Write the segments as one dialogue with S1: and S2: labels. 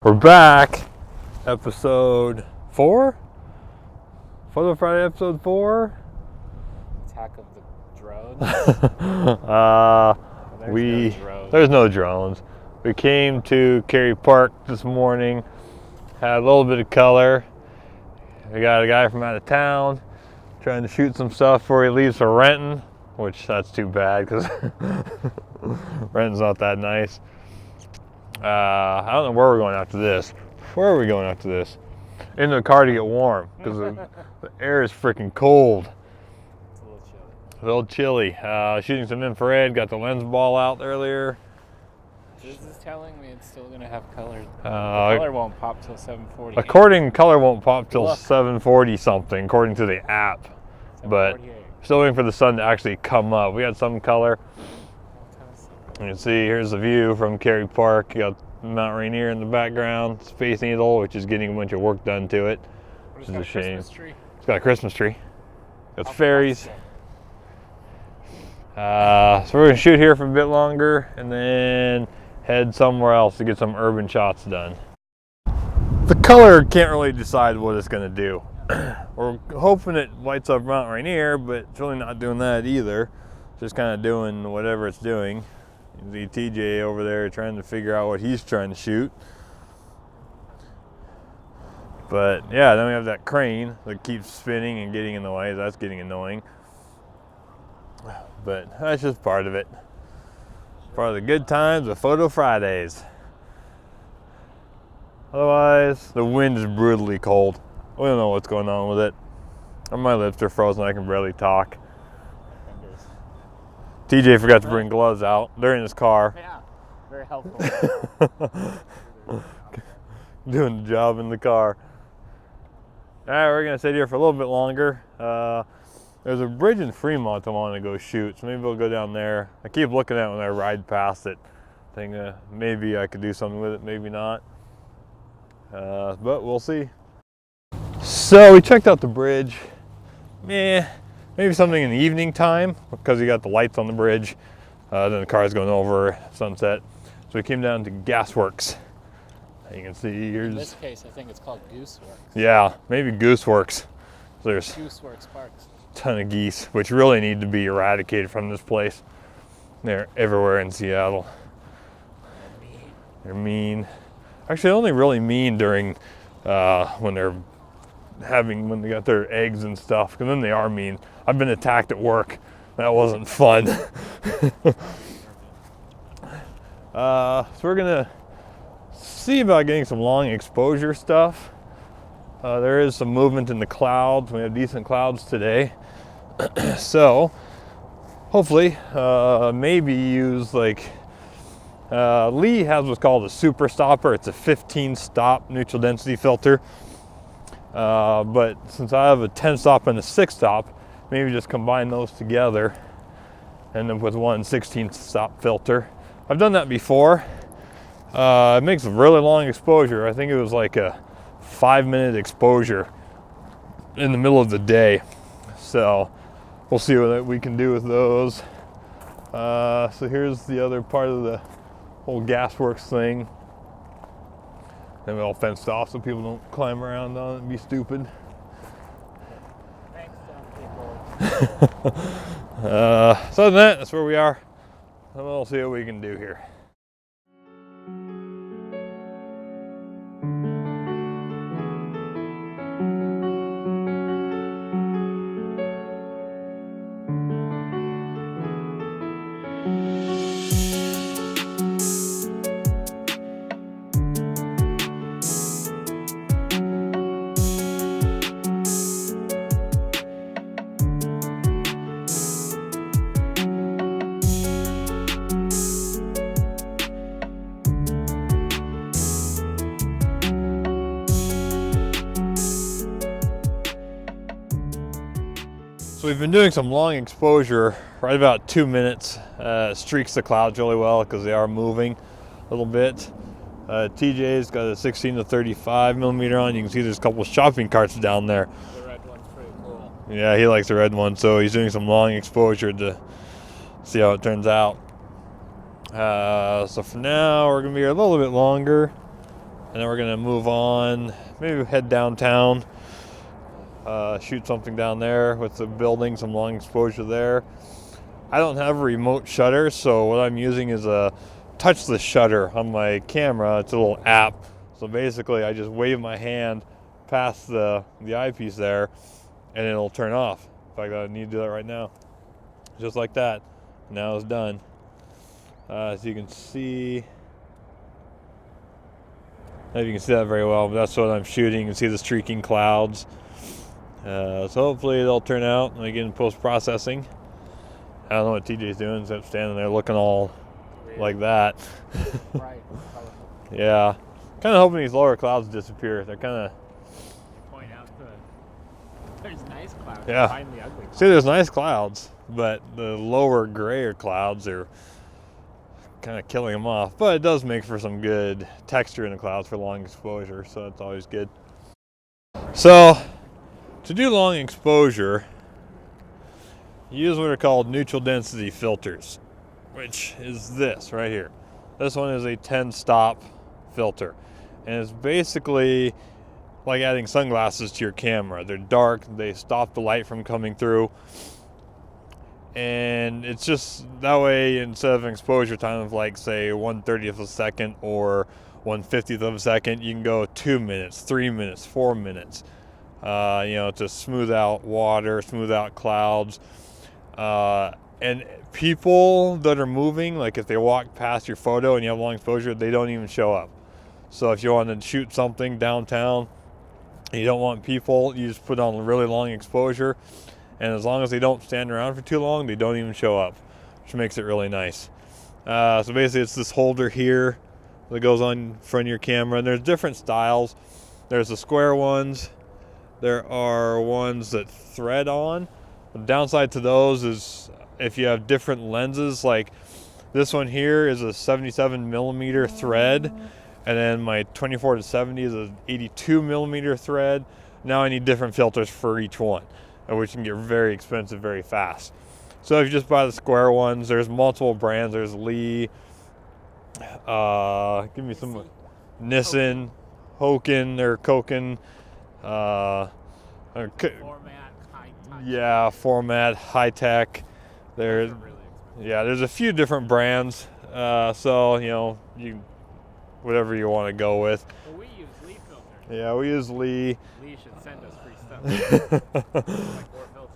S1: We're back, episode 4? Photo Friday episode 4?
S2: Attack of the drones?
S1: There's no drones. We came to Kerry Park this morning, had a little bit of color. We got a guy from out of town trying to shoot some stuff before he leaves for Renton, which that's too bad because Renton's not that nice. I don't know where we're going after this. Where are we going after this? Into the car to get warm because the air is freaking cold.
S2: It's
S1: A little chilly. Shooting some infrared. Got the lens ball out earlier.
S2: This is telling me it's still going to have color. Color won't pop till 7:40.
S1: Color won't pop till 7:40 something, according to the app. But still waiting for the sun to actually come up. We had some color. You can see here's the view from Kerry Park. You got Mount Rainier in the background, Space Needle, which is getting a bunch of work done to it, which is a shame. It's got a Christmas tree. Got fairies. So we're gonna shoot here for a bit longer and then head somewhere else to get some urban shots done. The color can't really decide what it's gonna do. We're hoping it lights up Mount Rainier, but it's really not doing that either. Just kind of doing whatever it's doing. You see TJ over there trying to figure out what he's trying to shoot. But yeah, then we have that crane that keeps spinning and getting in the way. That's getting annoying. But that's just part of it. Part of the good times of Photo Fridays. Otherwise, the wind is brutally cold. We don't know what's going on with it. My lips are frozen, I can barely talk. TJ forgot to bring gloves out. They're in his car.
S2: Yeah, very helpful.
S1: Doing the job in the car. All right, we're gonna sit here for a little bit longer. There's a bridge in Fremont I want to go shoot, so maybe we'll go down there. I keep looking at it when I ride past it, thinking maybe I could do something with it, maybe not. But we'll see. So we checked out the bridge. Maybe something in the evening time because you got the lights on the bridge. Then the car's going over sunset. So we came down to Gasworks. You can see here's.
S2: In this case, I think it's called Gooseworks.
S1: Yeah, maybe Gooseworks. There's
S2: Gooseworks Parks.
S1: a ton of geese, which really need to be eradicated from this place. They're everywhere in Seattle. They're mean. Actually, only really mean during when they got their eggs and stuff, because then they are mean. I've been attacked at work. That wasn't fun. So we're gonna see about getting some long exposure stuff. There is some movement in the clouds. We have decent clouds today. So hopefully maybe use like Lee has what's called a super stopper. It's a 15 stop neutral density filter. But since I have a 10 stop and a 6 stop, maybe just combine those together and then with one 16 stop filter. I've done that before. It makes a really long exposure. I think it was like a 5-minute exposure in the middle of the day. So we'll see what we can do with those. So here's the other part of the whole Gasworks thing. And we all fenced off so people don't climb around on it and be stupid.
S2: Thanks, dumb people.
S1: So other than that, that's where we are. And we'll see what we can do here. So we've been doing some long exposure, right about 2 minutes. Streaks the clouds really well because they are moving a little bit. TJ's got a 16 to 35 millimeter on. You can see there's a couple of shopping carts down there.
S2: The red one's pretty cool.
S1: Yeah, he likes the red one, so he's doing some long exposure to see how it turns out. So for now, we're gonna be here a little bit longer. and then we're gonna move on, maybe head downtown, shoot something down there with the building, some long exposure there. I don't have a remote shutter, so what I'm using is a touchless shutter on my camera. It's a little app. So basically I just wave my hand past the eyepiece there and it'll turn off. In fact, I need to do that right now. Just like that. Now it's done. As you can see, I don't know if you can see that very well, but that's what I'm shooting. You can see the streaking clouds. So hopefully they'll turn out when I get in post-processing. I don't know what TJ's doing, except standing there looking all like that.
S2: Right.
S1: Yeah. Kind of hoping these lower clouds disappear. They're kind of...
S2: Point out there's nice clouds.
S1: Yeah.
S2: Find the ugly clouds.
S1: See, there's nice clouds, but the lower grayer clouds are kind of killing them off. But it does make for some good texture in the clouds for long exposure, so it's always good. So, to do long exposure, use what are called neutral density filters, which is this right here. This one is a 10-stop filter, and it's basically like adding sunglasses to your camera. They're dark, they stop the light from coming through, and it's just that way. Instead of an exposure time of like say 1/30th of a second or 1/50th of a second, you can go 2 minutes, 3 minutes, 4 minutes, to smooth out water, smooth out clouds. And people that are moving, like if they walk past your photo and you have long exposure, they don't even show up. So if you want to shoot something downtown and you don't want people, you just put on a really long exposure, and as long as they don't stand around for too long, they don't even show up, which makes it really nice. So basically it's this holder here that goes on in front of your camera, and there's different styles. There's the square ones, there are ones that thread on. The downside to those is if you have different lenses, like this one here is a 77 millimeter thread, and then my 24 to 70 is a 82 millimeter thread. Now I need different filters for each one, which can get very expensive very fast. So if you just buy the square ones, there's multiple brands. There's Lee, give me some, Nissan, Hoken or Koken, Format, High Tech. There's a few different brands. So you whatever you want to go with.
S2: Well, we use Lee filters.
S1: Yeah, we use Lee.
S2: Lee should send us free stuff. Like 4 filters.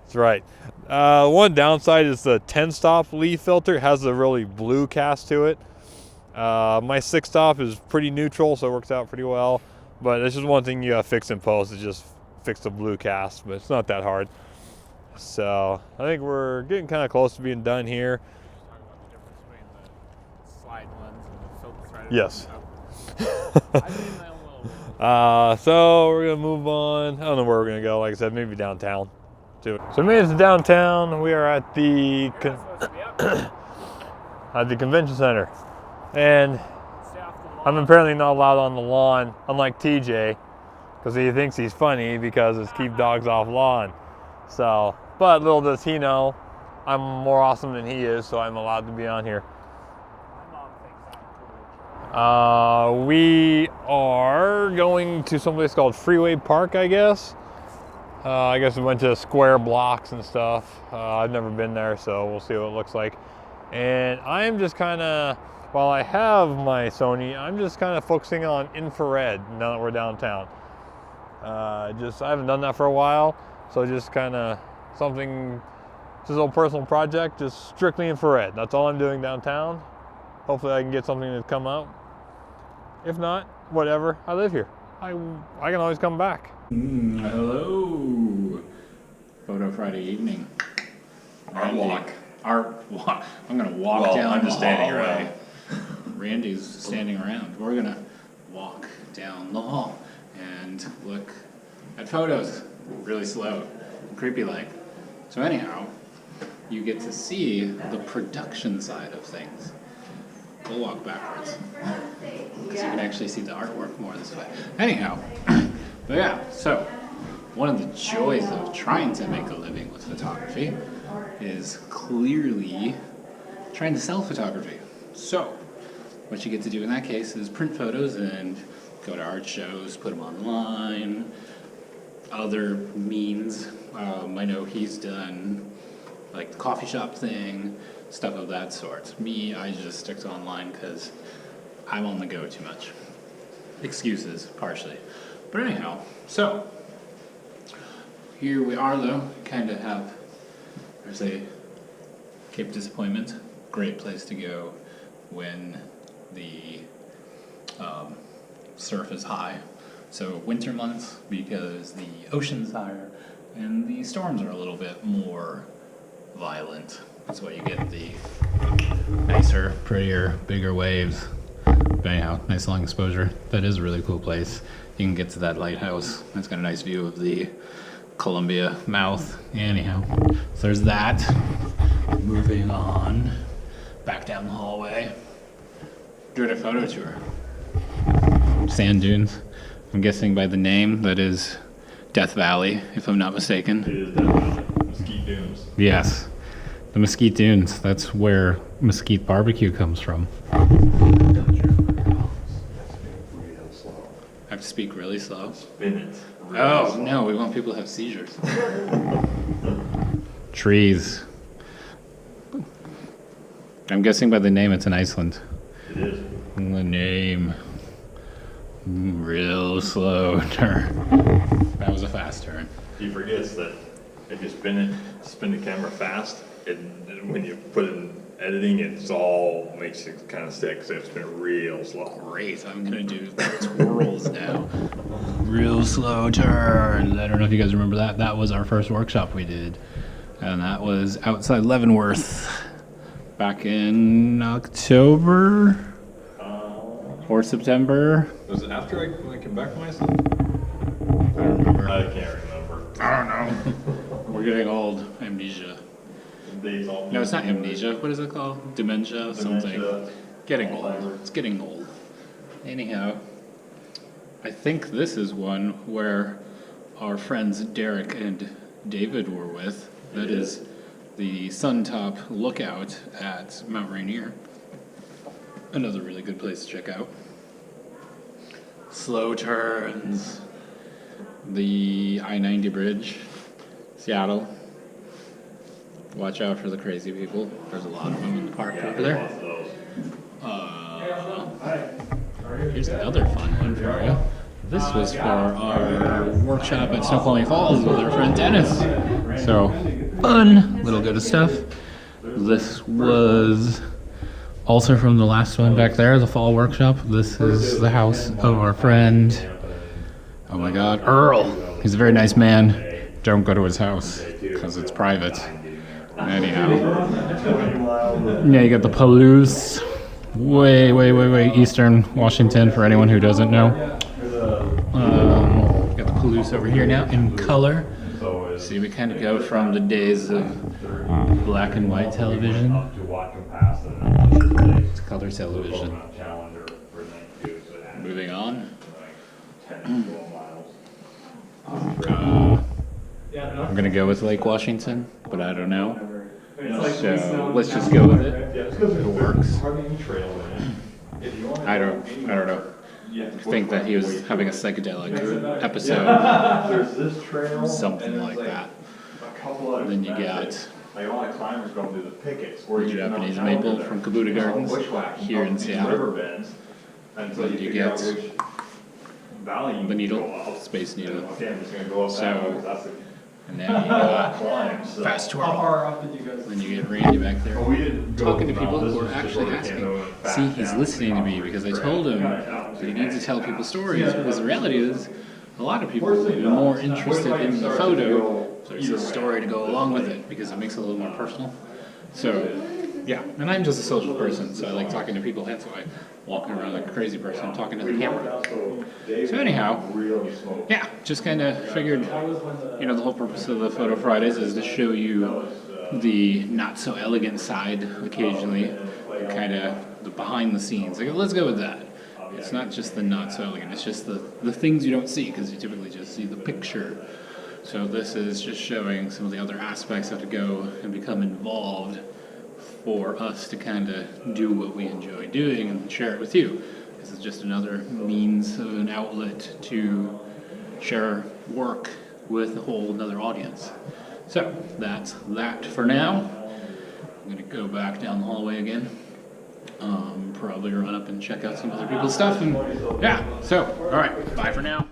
S1: That's right. One downside is the 10-stop Lee filter. It has a really blue cast to it. My 6-stop is pretty neutral, so it works out pretty well. But it's just one thing you gotta fix in post, is just fix the blue cast, but it's not that hard. So I think we're getting kind of close to being done here.
S2: Talk about the difference between the slide lens and the filter thread.
S1: Yes.
S2: I've seen that one.
S1: So we're gonna move on. I don't know where we're gonna go. Like I said, maybe downtown too. So we made it to downtown. We are at the at the convention center, and I'm apparently not allowed on the lawn, unlike TJ, because he thinks he's funny because it's keep dogs off lawn. So, but little does he know, I'm more awesome than he is, so I'm allowed to be on here. We are going to some place called Freeway Park, I guess. I guess we went to square blocks and stuff. I've never been there, so we'll see what it looks like. And I'm just kind of, while I have my Sony, I'm just kind of focusing on infrared now that we're downtown. I haven't done that for a while, so just kind of something, just a little personal project, just strictly infrared. That's all I'm doing downtown. Hopefully I can get something to come out. If not, whatever, I live here. I can always come back.
S3: Hello. Photo Friday evening.
S4: Our walk.
S3: I'm gonna walk down.
S4: I'm just
S3: the
S4: standing
S3: hallway.
S4: around.
S3: Randy's standing around. We're gonna walk down the hall and look at photos, really slow, creepy like. So anyhow, you get to see the production side of things. We'll walk backwards, because you can actually see the artwork more this way. Anyhow, but yeah, so one of the joys of trying to make a living with photography is clearly trying to sell photography. So what you get to do in that case is print photos and go to art shows, put them online, other means. I know he's done like the coffee shop thing, stuff of that sort. Me, I just stick to online because I'm on the go too much. Excuses, partially. But anyhow, so here we are though, kind of have, there's a Cape Disappointment, great place to go when the surf is high. So winter months, because the ocean's higher and the storms are a little bit more violent. That's why you get the nicer, prettier, bigger waves. But anyhow, nice long exposure. That is a really cool place. You can get to that lighthouse. It's got a nice view of the Columbia mouth. Anyhow, so there's that. Moving on, back down the hallway. Doing a photo tour. Sand dunes. I'm guessing by the name that is Death Valley, if I'm not mistaken.
S1: It is definitely Mesquite Dunes.
S3: Yes, the Mesquite Dunes. That's where Mesquite barbecue comes from. I have to speak really slow.
S1: Spin it.
S3: Oh, no, we want people to have seizures. Trees. I'm guessing by the name it's in Iceland.
S1: It is.
S3: The name. Real slow turn. That was a fast turn.
S1: He forgets that if you spin the camera fast, when you put it in editing, it's all makes it kind of stick. So it's been real slow.
S3: Great, I'm gonna do twirls now. Real slow turns. I don't know if you guys remember that. That was our first workshop we did. And that was outside Leavenworth back in October or September.
S1: Was it after when I came back from Iceland?
S3: I don't remember.
S1: I can't remember.
S3: I don't know. We're getting old. Amnesia. No, it's not amnesia. What is it called? Dementia? Something. Getting old. It's getting old. Anyhow, I think this is one where our friends Derek and David were with. That is the Suntop Lookout at Mount Rainier. Another really good place to check out. Slow turns. The I-90 bridge. Seattle. Watch out for the crazy people. There's a lot of them in the park over there. Here's another fun one for you. This was for our workshop at Snoqualmie Falls with our friend Dennis. So, fun, little good of stuff. This was also from the last one back there, the fall workshop. This is the house of our friend, oh my god, Earl. He's a very nice man. Don't go to his house, because it's private. Anyhow. Yeah, you got the Palouse. Way eastern Washington, for anyone who doesn't know. Got the Palouse over here now in color. See, we kind of go from the days of black and white television to color television. Moving on. I'm gonna go with Lake Washington, but I don't know. So let's just go with it. It works. I don't know. I think that he was having a psychedelic episode, something like that. And then you got the Japanese maple from Kabuta Gardens here in Seattle. Then you get the needle, space needle. So, and then you got fast twirl. Then you get Randy back there talking to people who are actually asking. See, he's listening to me because I told him that he needs to tell people stories, because the reality is a lot of people are more interested in the photo. There's a story to go along with it because it makes it a little more personal. So, yeah, and I'm just a social person, so I like talking to people. That's why I walk around like a crazy person talking to the camera. So anyhow, yeah, just kind of figured, the whole purpose of the Photo Fridays is to show you the not so elegant side occasionally, kind of the behind the scenes. Like, let's go with that. It's not just the not so elegant, it's just the things you don't see, because you typically just see the picture. So this is just showing some of the other aspects that have to go and become involved for us to kind of do what we enjoy doing and share it with you. Because is just another means of an outlet to share work with a whole another audience. So that's that for now. I'm gonna go back down the hallway again. Probably run up and check out some other people's stuff, and yeah, so all right, bye for now.